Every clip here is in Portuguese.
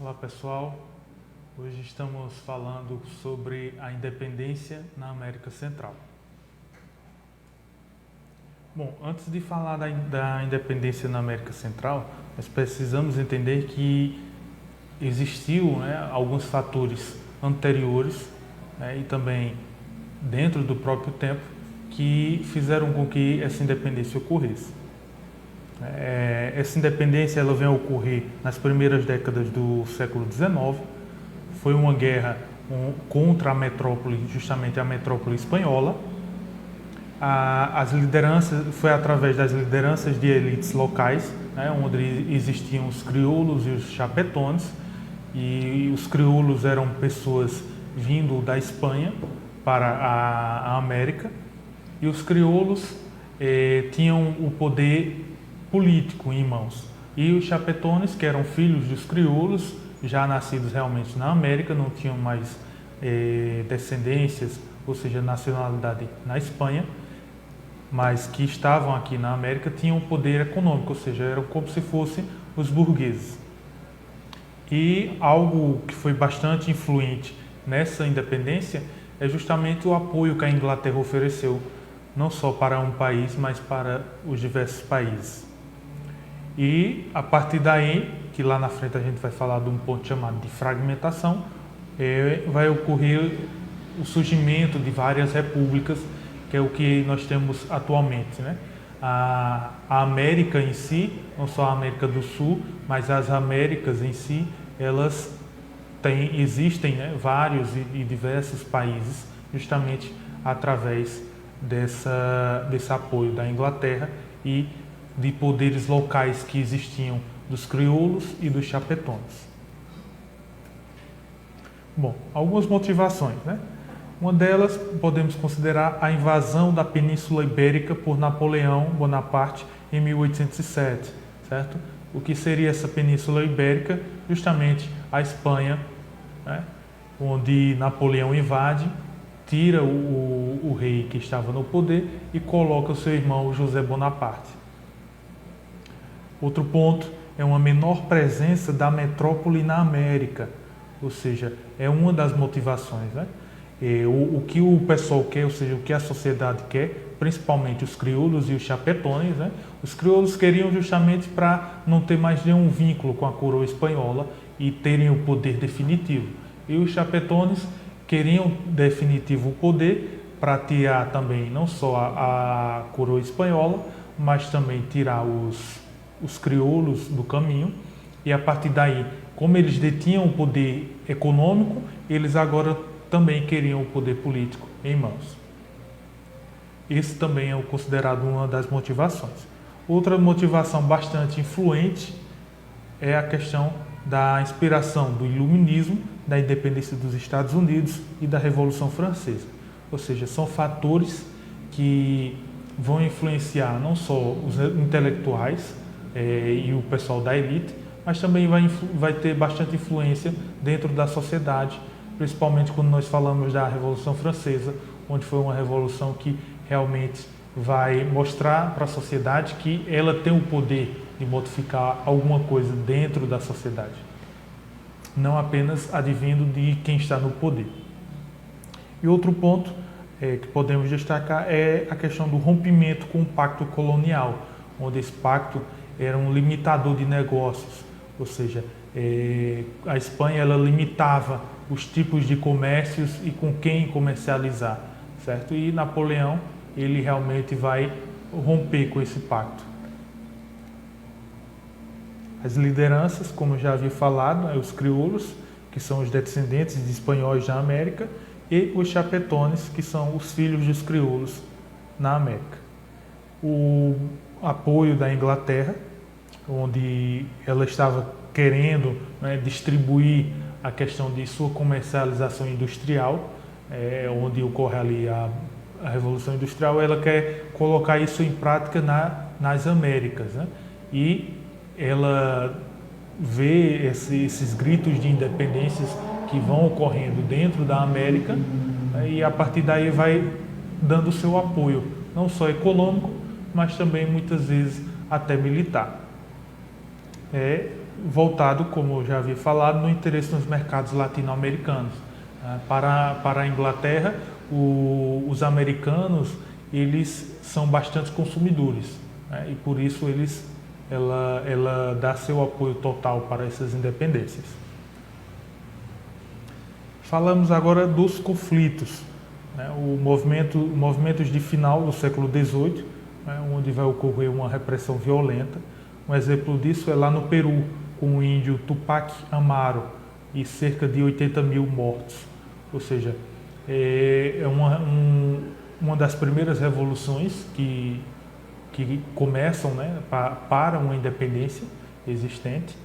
Olá pessoal, hoje estamos falando sobre a independência na América Central. Bom, antes de falar da independência na América Central, nós precisamos entender que existiu alguns fatores anteriores e também dentro do próprio tempo que fizeram com que essa independência ocorresse. Essa independência ela vem a ocorrer nas primeiras décadas do século XIX. Foi uma guerra contra a metrópole, justamente a metrópole espanhola. As lideranças foi através das lideranças de elites locais, onde existiam os crioulos e os chapetones. E os crioulos eram pessoas vindo da Espanha para a América. E os crioulos tinham o poder político em mãos. E os chapetones, que eram filhos dos crioulos, já nascidos realmente na América, não tinham mais descendências, ou seja, nacionalidade na Espanha, mas que estavam aqui na América, tinham poder econômico, ou seja, eram como se fossem os burgueses. E algo que foi bastante influente nessa independência é justamente o apoio que a Inglaterra ofereceu, não só para um país, mas para os diversos países. E a partir daí, que lá na frente a gente vai falar de um ponto chamado de fragmentação, vai ocorrer o surgimento de várias repúblicas, que é o que nós temos atualmente, A América em si, não só a América do Sul, mas as Américas em si, elas existem vários e diversos países, justamente através desse apoio da Inglaterra e de poderes locais que existiam dos crioulos e dos chapetones. Bom, algumas motivações, Uma delas podemos considerar a invasão da Península Ibérica por Napoleão Bonaparte em 1807, certo? O que seria essa Península Ibérica? Justamente a Espanha, onde Napoleão invade, tira o rei que estava no poder e coloca o seu irmão José Bonaparte. Outro ponto é uma menor presença da metrópole na América, ou seja, é uma das motivações, O que o pessoal quer, ou seja, o que a sociedade quer, principalmente os crioulos e os chapetones, Os crioulos queriam justamente para não ter mais nenhum vínculo com a coroa espanhola e terem o poder definitivo. E os chapetones queriam definitivo o poder para tirar também não só a coroa espanhola, mas também tirar os crioulos do caminho, e a partir daí, como eles detinham o poder econômico, eles agora também queriam o poder político em mãos. Esse também é considerado uma das motivações. Outra motivação bastante influente é a questão da inspiração do Iluminismo, da independência dos Estados Unidos e da Revolução Francesa. Ou seja, são fatores que vão influenciar não só os intelectuais e o pessoal da elite, mas também vai ter bastante influência dentro da sociedade, principalmente quando nós falamos da Revolução Francesa, onde foi uma revolução que realmente vai mostrar para a sociedade que ela tem o poder de modificar alguma coisa dentro da sociedade, não apenas advindo de quem está no poder. E outro ponto que podemos destacar é a questão do rompimento com o pacto colonial, onde esse pacto era um limitador de negócios, ou seja, a Espanha ela limitava os tipos de comércios e com quem comercializar, certo? E Napoleão ele realmente vai romper com esse pacto. As lideranças, como eu já havia falado, os crioulos, que são os descendentes de espanhóis da América, e os chapetones, que são os filhos dos crioulos na América. O apoio da Inglaterra, onde ela estava querendo distribuir a questão de sua comercialização industrial, onde ocorre ali a Revolução Industrial, ela quer colocar isso em prática nas Américas, E ela vê esses gritos de independências que vão ocorrendo dentro da América, e a partir daí vai dando seu apoio, não só econômico, mas também muitas vezes até militar. voltado, como eu já havia falado, no interesse nos mercados latino-americanos. Para a Inglaterra, os americanos eles são bastante consumidores, né? E por isso ela dá seu apoio total para essas independências. Falamos agora dos conflitos, né? Movimentos de final do século XVIII, né? Onde vai ocorrer uma repressão violenta. Um exemplo disso é lá no Peru, com o índio Tupac Amaru e cerca de 80 mil mortos. Ou seja, é uma das primeiras revoluções que começam, né, para uma independência existente.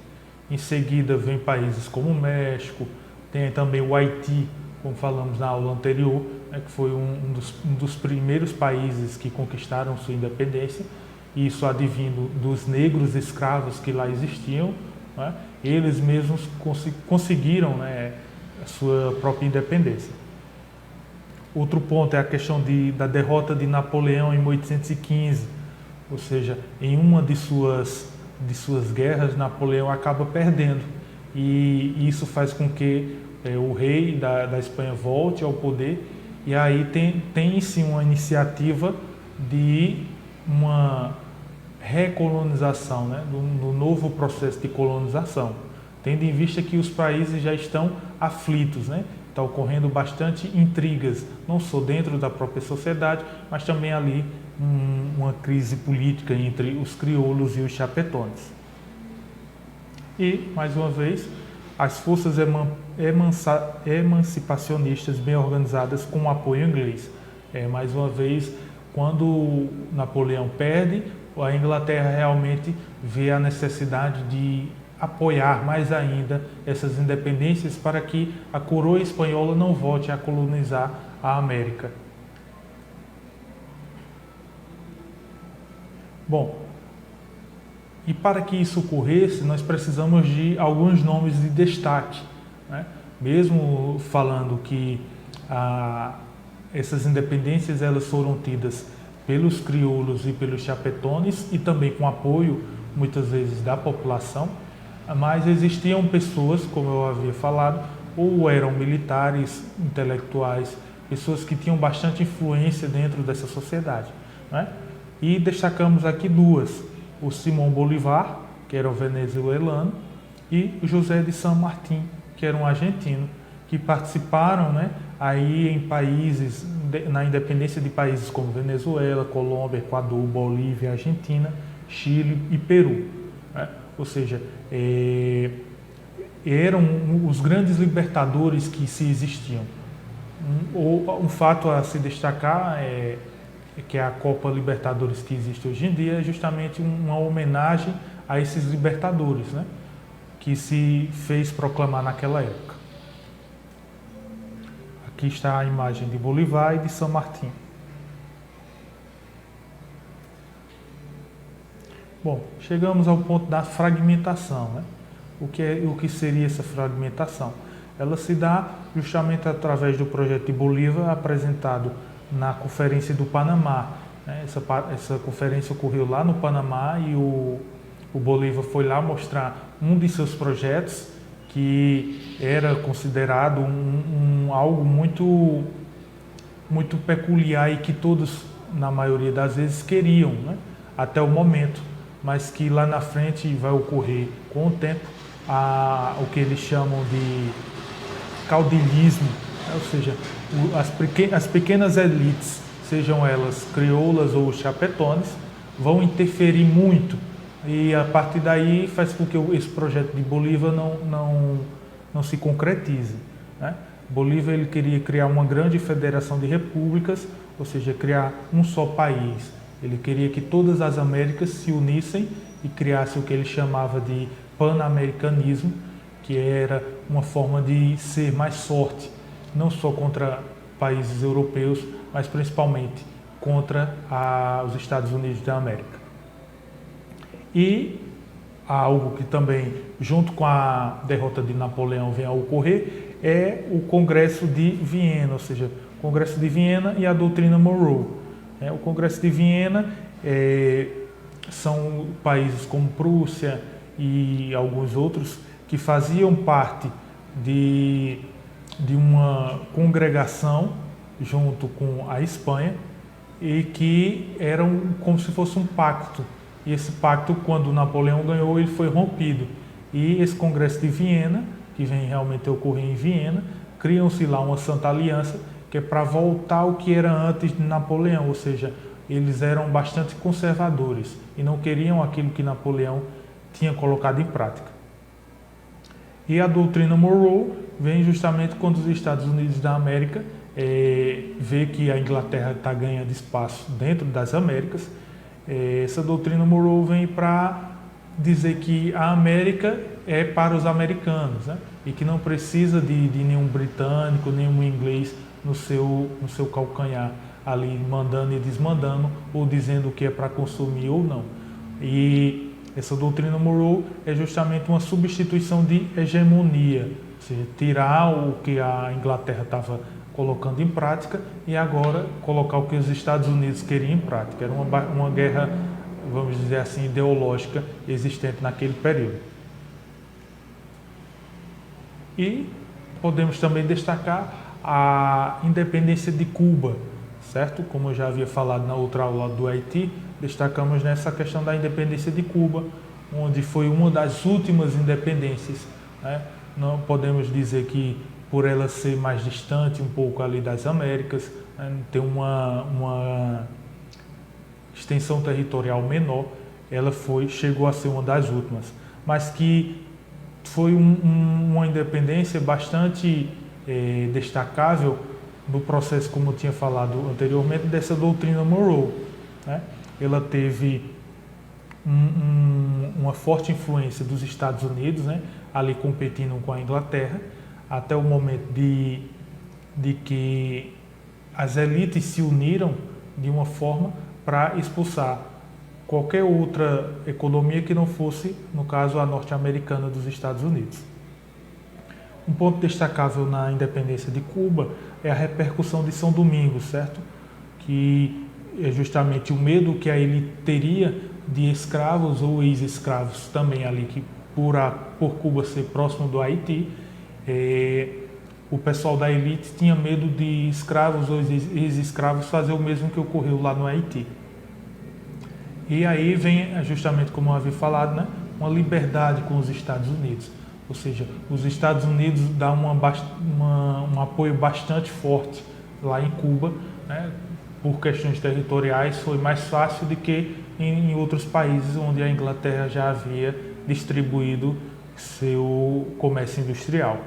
Em seguida vem países como o México, tem também o Haiti, como falamos na aula anterior, né, que foi um dos primeiros países que conquistaram sua independência, isso advindo dos negros escravos que lá existiam, né, eles mesmos conseguiram, né, a sua própria independência. Outro ponto é a questão da derrota de Napoleão em 1815, ou seja, em uma de suas guerras, Napoleão acaba perdendo, e isso faz com que o rei da Espanha volte ao poder, e aí tem-se uma iniciativa de uma recolonização, né, do novo processo de colonização, tendo em vista que os países já estão aflitos, né? Está ocorrendo bastante intrigas, não só dentro da própria sociedade, mas também ali uma crise política entre os crioulos e os chapetones. E, mais uma vez, as forças emancipacionistas bem organizadas com o apoio inglês. Mais uma vez, quando Napoleão perde, a Inglaterra realmente vê a necessidade de apoiar mais ainda essas independências para que a coroa espanhola não volte a colonizar a América. Bom, e para que isso ocorresse, nós precisamos de alguns nomes de destaque, né? Mesmo falando que essas independências elas foram tidas pelos crioulos e pelos chapetones e também com apoio, muitas vezes, da população, mas existiam pessoas, como eu havia falado, ou eram militares, intelectuais, pessoas que tinham bastante influência dentro dessa sociedade, né? E destacamos aqui duas, o Simão Bolívar, que era um venezuelano, e o José de San Martín, que era um argentino, que participaram, né, aí em países, na independência de países como Venezuela, Colômbia, Equador, Bolívia, Argentina, Chile e Peru, né? Ou seja, eram os grandes libertadores que se existiam. Um fato a se destacar é que a Copa Libertadores que existe hoje em dia é justamente uma homenagem a esses libertadores, né, que se fez proclamar naquela época. Aqui está a imagem de Bolívar e de San Martín. Bom, chegamos ao ponto da fragmentação, né? O que seria essa fragmentação? Ela se dá justamente através do projeto de Bolívar apresentado na Conferência do Panamá, né? Essa conferência ocorreu lá no Panamá e o Bolívar foi lá mostrar um de seus projetos que era considerado algo muito, muito peculiar e que todos, na maioria das vezes, queriam, né, até o momento, mas que lá na frente vai ocorrer com o tempo o que eles chamam de caudilismo, né? Ou seja, as pequenas elites, sejam elas crioulas ou chapetones, vão interferir muito e a partir daí faz com que esse projeto de Bolívar não se concretize, né? Bolívar ele queria criar uma grande federação de repúblicas, ou seja, criar um só país. Ele queria que todas as Américas se unissem e criassem o que ele chamava de pan-americanismo, que era uma forma de ser mais forte, não só contra países europeus, mas principalmente contra os Estados Unidos da América. E algo que também, junto com a derrota de Napoleão, vem a ocorrer é o Congresso de Viena, ou seja, o Congresso de Viena e a doutrina Monroe. O Congresso de Viena são países como Prússia, e alguns outros que faziam parte de uma congregação junto com a Espanha e que eram como se fosse um pacto. E esse pacto, quando Napoleão ganhou, ele foi rompido. E esse Congresso de Viena, que vem realmente a ocorrer em Viena, criam-se lá uma Santa Aliança, que é para voltar ao que era antes de Napoleão, ou seja, eles eram bastante conservadores e não queriam aquilo que Napoleão tinha colocado em prática. E a doutrina Monroe vem justamente quando os Estados Unidos da América vê que a Inglaterra está ganhando espaço dentro das Américas. Essa doutrina Monroe vem para dizer que a América é para os americanos, né? E que não precisa de nenhum britânico, nenhum inglês no seu calcanhar, ali mandando e desmandando, ou dizendo o que é para consumir ou não. E essa doutrina Monroe é justamente uma substituição de hegemonia, ou seja, tirar o que a Inglaterra estava colocando em prática e agora colocar o que os Estados Unidos queriam em prática. Era uma guerra, vamos dizer assim, ideológica existente naquele período. E podemos também destacar a independência de Cuba, certo? Como eu já havia falado na outra aula do Haiti, destacamos nessa questão da independência de Cuba, onde foi uma das últimas independências, né? Não podemos dizer que por ela ser mais distante um pouco ali das Américas, né, ter uma extensão territorial menor, ela chegou a ser uma das últimas, mas que foi uma independência bastante destacável no processo, como eu tinha falado anteriormente, dessa doutrina Monroe, né? Ela teve uma forte influência dos Estados Unidos, né, ali competindo com a Inglaterra, até o momento de que as elites se uniram de uma forma para expulsar qualquer outra economia que não fosse, no caso, a norte-americana dos Estados Unidos. Um ponto destacável na independência de Cuba é a repercussão de São Domingos, certo? Que é justamente o medo que a elite teria de escravos ou ex-escravos também ali, que por Cuba ser próximo do Haiti, o pessoal da elite tinha medo de escravos ou ex-escravos fazer o mesmo que ocorreu lá no Haiti. E aí vem, justamente como eu havia falado, né, uma liberdade com os Estados Unidos. Ou seja, os Estados Unidos dão um apoio bastante forte lá em Cuba, né, por questões territoriais, foi mais fácil do que em outros países onde a Inglaterra já havia distribuído seu comércio industrial.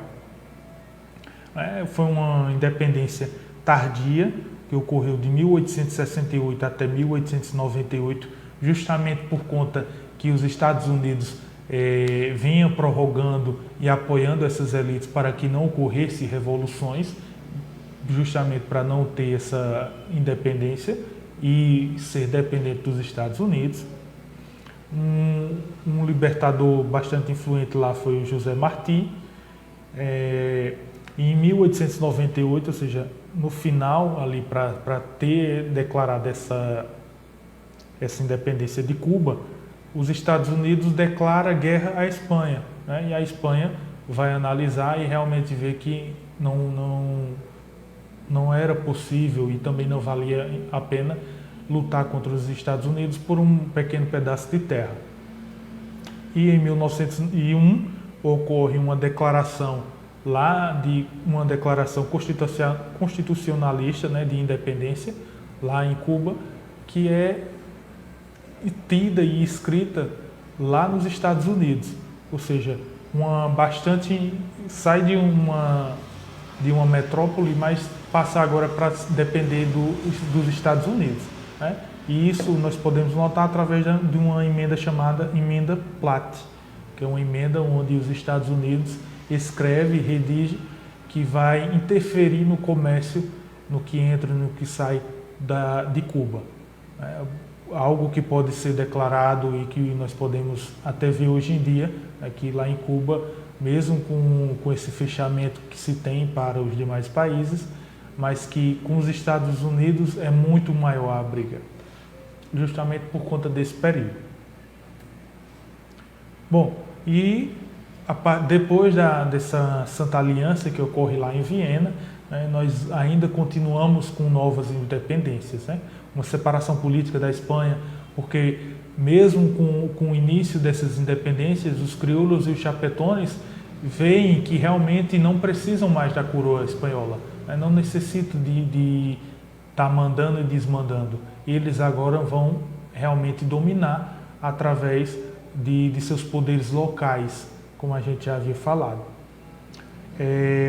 Foi uma independência tardia, que ocorreu de 1868 até 1898, justamente por conta que os Estados Unidos vinham prorrogando e apoiando essas elites para que não ocorressem revoluções, justamente para não ter essa independência e ser dependente dos Estados Unidos. Um libertador bastante influente lá foi o José Martí. Em 1898, ou seja, no final ali para ter declarado essa independência de Cuba, os Estados Unidos declaram guerra à Espanha, né? E a Espanha vai analisar e realmente ver que não era possível e também não valia a pena lutar contra os Estados Unidos por um pequeno pedaço de terra. E em 1901 ocorre uma declaração uma declaração constitucionalista, né, de independência lá em Cuba, que é tida e escrita lá nos Estados Unidos, ou seja, sai de uma metrópole, mas passa agora para depender dos Estados Unidos, né? E isso nós podemos notar através de uma emenda chamada Emenda Platt, que é uma emenda onde os Estados Unidos escreve e redige que vai interferir no comércio, no que entra e no que sai de Cuba. Algo que pode ser declarado e que nós podemos até ver hoje em dia, que lá em Cuba, mesmo com esse fechamento que se tem para os demais países, mas que com os Estados Unidos é muito maior a briga, justamente por conta desse período. Bom, E depois dessa Santa Aliança que ocorre lá em Viena, né, nós ainda continuamos com novas independências, né? Uma separação política da Espanha, porque mesmo com o início dessas independências, os crioulos e os chapetones veem que realmente não precisam mais da coroa espanhola, né? Não necessitam de estar mandando e desmandando. Eles agora vão realmente dominar através de seus poderes locais, como a gente já havia falado.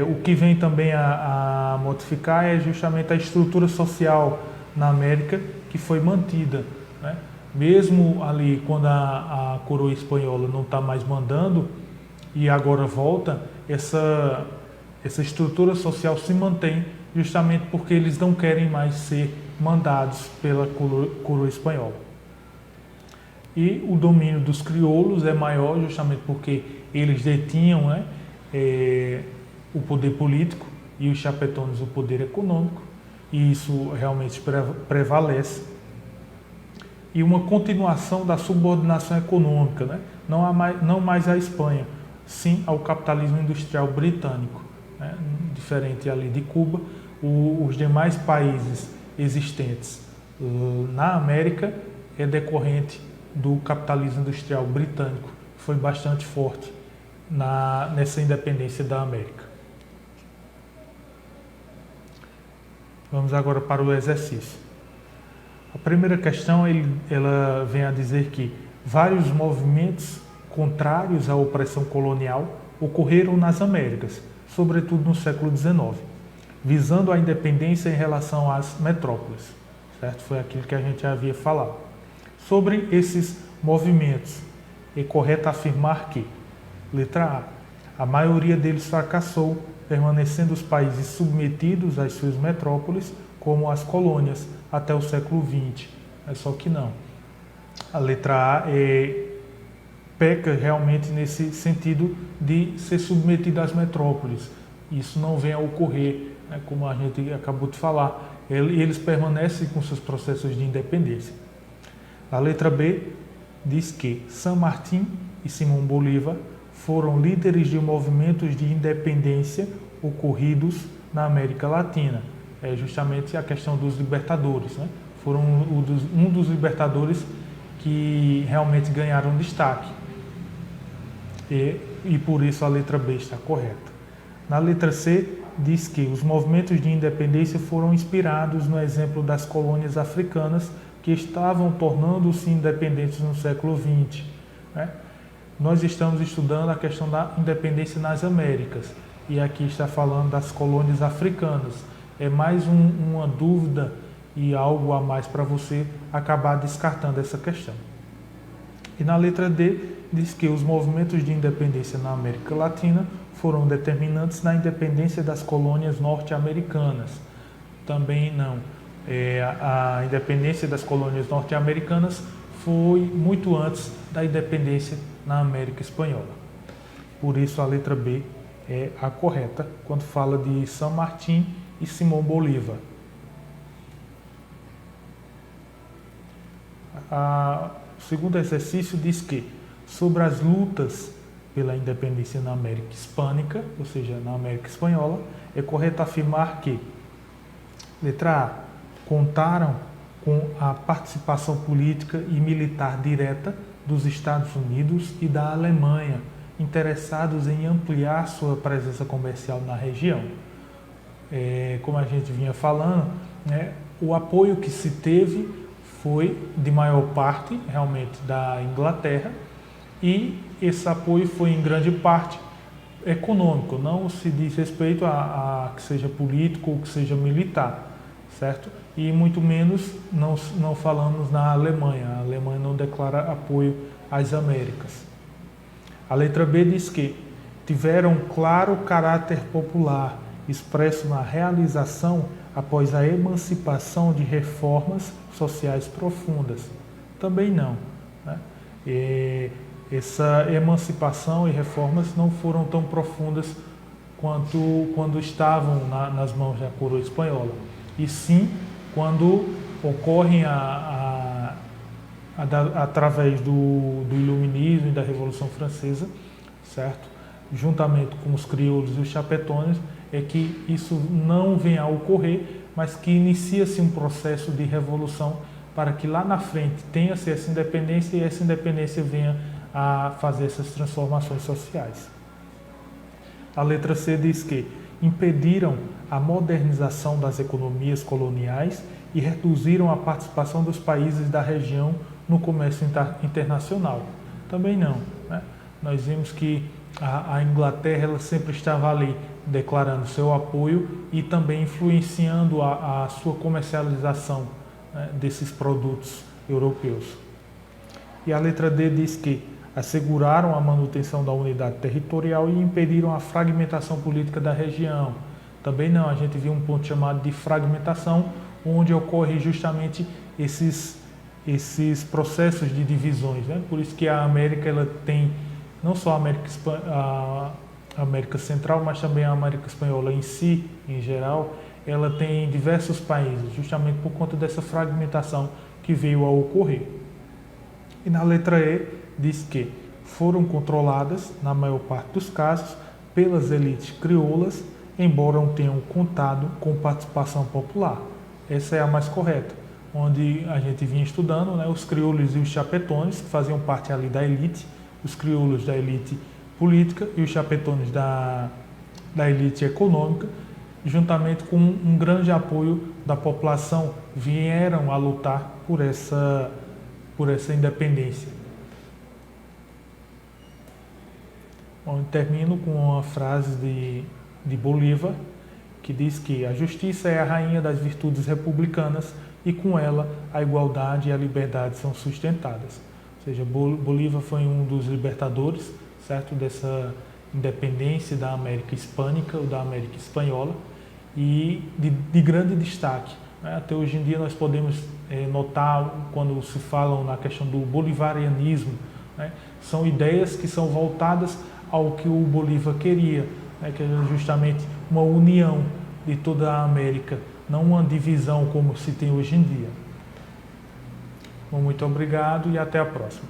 O que vem também a modificar é justamente a estrutura social na América, que foi mantida, né? Mesmo ali quando a coroa espanhola não está mais mandando e agora volta, essa estrutura social se mantém justamente porque eles não querem mais ser mandados pela coroa espanhola. E o domínio dos crioulos é maior justamente porque eles detinham, né, o poder político e os chapetones o poder econômico, e isso realmente prevalece. E uma continuação da subordinação econômica, né? Não mais à Espanha, sim ao capitalismo industrial britânico, né? Diferente ali de Cuba, os demais países existentes na América é decorrente do capitalismo industrial britânico, que foi bastante forte nessa independência da América. Vamos agora para o exercício. A primeira questão ela vem a dizer que vários movimentos contrários à opressão colonial ocorreram nas Américas, sobretudo no século XIX, visando a independência em relação às metrópoles. Certo? Foi aquilo que a gente já havia falado. Sobre esses movimentos, é correto afirmar que, letra A maioria deles fracassou, permanecendo os países submetidos às suas metrópoles, como as colônias, até o século XX. Só que não. A letra A peca realmente nesse sentido de ser submetido às metrópoles. Isso não vem a ocorrer, né, como a gente acabou de falar. Eles permanecem com seus processos de independência. A letra B diz que San Martín e Simão Bolívar foram líderes de movimentos de independência ocorridos na América Latina. É justamente a questão dos libertadores, né? Foram um dos libertadores que realmente ganharam destaque. E por isso a letra B está correta. Na letra C diz que os movimentos de independência foram inspirados no exemplo das colônias africanas que estavam tornando-se independentes no século XX, né? Nós estamos estudando a questão da independência nas Américas e aqui está falando das colônias africanas. É mais uma dúvida e algo a mais para você acabar descartando essa questão. E na letra D diz que os movimentos de independência na América Latina foram determinantes na independência das colônias norte-americanas. Também não. A independência das colônias norte-americanas foi muito antes da independência na América Espanhola. Por isso a letra B é a correta quando fala de San Martín e Simão Bolívar. O segundo exercício diz que, sobre as lutas pela independência na América Hispânica, ou seja, na América Espanhola, é correto afirmar que, letra A, contaram com a participação política e militar direta dos Estados Unidos e da Alemanha, interessados em ampliar sua presença comercial na região. Como a gente vinha falando, né, o apoio que se teve foi de maior parte realmente da Inglaterra, e esse apoio foi em grande parte econômico, não se diz respeito a que seja político ou que seja militar, certo? E muito menos não falamos na Alemanha. A Alemanha não declara apoio às Américas. A letra B diz que tiveram claro caráter popular, expresso na realização após a emancipação de reformas sociais profundas. Também não, né? Essa emancipação e reformas não foram tão profundas quando estavam nas mãos da coroa espanhola, e sim quando ocorrem através do Iluminismo e da Revolução Francesa, certo? Juntamente com os crioulos e os chapetones, é que isso não venha a ocorrer, mas que inicia-se um processo de revolução para que lá na frente tenha-se essa independência e essa independência venha a fazer essas transformações sociais. A letra C diz que impediram a modernização das economias coloniais e reduziram a participação dos países da região no comércio internacional. Também não, né? Nós vimos que a Inglaterra ela sempre estava ali declarando seu apoio e também influenciando a sua comercialização, né, desses produtos europeus. E a letra D diz que asseguraram a manutenção da unidade territorial e impediram a fragmentação política da região. Também não, a gente viu um ponto chamado de fragmentação, onde ocorre justamente esses processos de divisões, né? Por isso que a América ela tem não só a América Central, mas também a América Espanhola em si, em geral, ela tem diversos países, justamente por conta dessa fragmentação que veio a ocorrer. E na letra E diz que foram controladas, na maior parte dos casos, pelas elites crioulas, embora não tenham contado com participação popular. Essa é a mais correta, onde a gente vinha estudando, né, os crioulos e os chapetones, que faziam parte ali da elite, os crioulos da elite política e os chapetones da elite econômica, juntamente com um grande apoio da população, vieram a lutar por essa independência. Bom, eu termino com uma frase de Bolívar, que diz que a justiça é a rainha das virtudes republicanas e com ela a igualdade e a liberdade são sustentadas. Ou seja, Bolívar foi um dos libertadores, certo, dessa independência da América Hispânica ou da América Espanhola e de grande destaque, né? Até hoje em dia nós podemos notar, quando se falam na questão do bolivarianismo, né? São ideias que são voltadas ao que o Bolívar queria, né? Que é justamente uma união de toda a América, não uma divisão como se tem hoje em dia. Bom, muito obrigado e até a próxima.